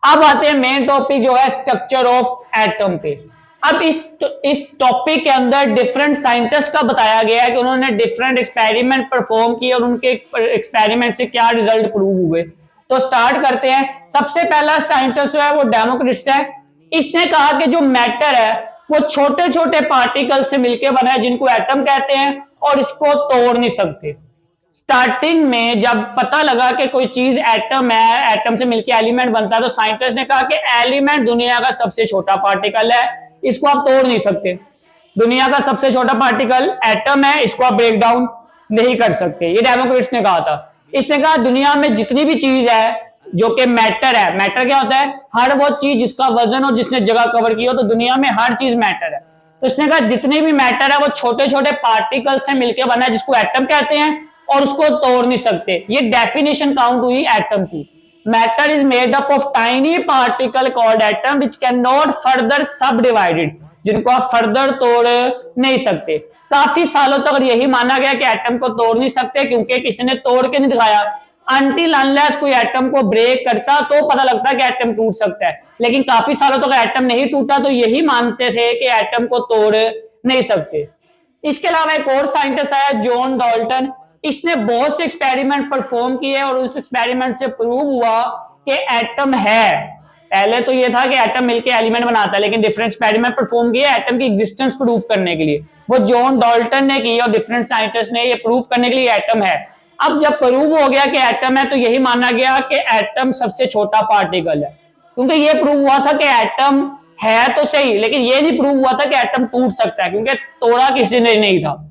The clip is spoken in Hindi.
अब आते हैं मेन टॉपिक जो है स्ट्रक्चर ऑफ एटम पे। अब इस टॉपिक के अंदर डिफरेंट साइंटिस्ट का बताया गया है कि उन्होंने डिफरेंट एक्सपेरिमेंट परफॉर्म किए और उनके एक्सपेरिमेंट से क्या रिजल्ट प्रूव हुए। तो स्टार्ट करते हैं। सबसे पहला साइंटिस्ट जो है वो डेमोक्रिटस है। इसने कहा कि जो मैटर है वो छोटे छोटे पार्टिकल से मिलकर बना है जिनको एटम कहते हैं और इसको तोड़ नहीं सकते। स्टार्टिंग में जब पता लगा कि कोई चीज एटम है, एटम से मिलकर एलिमेंट बनता है, तो साइंटिस्ट ने कहा कि एलिमेंट दुनिया का सबसे छोटा पार्टिकल है, इसको आप तोड़ नहीं सकते। दुनिया का सबसे छोटा पार्टिकल एटम है, इसको आप ब्रेक डाउन नहीं कर सकते। ये डेमोक्रिटस ने कहा था। इसने कहा दुनिया में जितनी भी चीज है जो कि मैटर है, मैटर क्या होता है? हर वो चीज जिसका वजन और जिसने जगह कवर की हो, तो दुनिया में हर चीज मैटर है। तो इसने कहा जितने भी मैटर है वो छोटे छोटे पार्टिकल से मिलकर बना है जिसको एटम कहते हैं और उसको तोड़ नहीं सकते। ये डेफिनेशन काउंट हुई एटम की। Matter is made up of tiny particle called atom which can not further सब डिवाइडेड, जिनको आप फर्दर तोड़ नहीं सकते। काफी सालों तक यही माना गया कि एटम को तोड़ नहीं सकते क्योंकि किसी ने तोड़ के नहीं दिखाया। अनटिल अनलेस कोई एटम को ब्रेक करता तो पता लगता कि एटम टूट सकता है, लेकिन काफी सालों तक एटम नहीं टूटा तो यही मानते थे कि एटम को तोड़ नहीं सकते। इसके अलावा एक और साइंटिस्ट आया जॉन डाल्टन। इसने बहुत से एक्सपेरिमेंट परफॉर्म किए और उस एक्सपेरिमेंट से प्रूव हुआ कि एटम है। पहले तो ये था कि एटम मिलके एलिमेंट बनाता है, लेकिन डिफरेंट एक्सपेरिमेंट परफॉर्म किए एटम की एग्जिस्टेंस प्रूव करने के लिए। वो जॉन डाल्टन ने की और डिफरेंट साइंटिस्ट ने ये प्रूव करने के लिए एटम है। अब जब प्रूव हो गया कि एटम है तो यही माना गया कि एटम सबसे छोटा पार्टिकल है, क्योंकि ये प्रूव हुआ था कि एटम है तो सही, लेकिन ये नहीं प्रूव हुआ था कि एटम टूट सकता है, क्योंकि तोड़ा किसी ने नहीं था।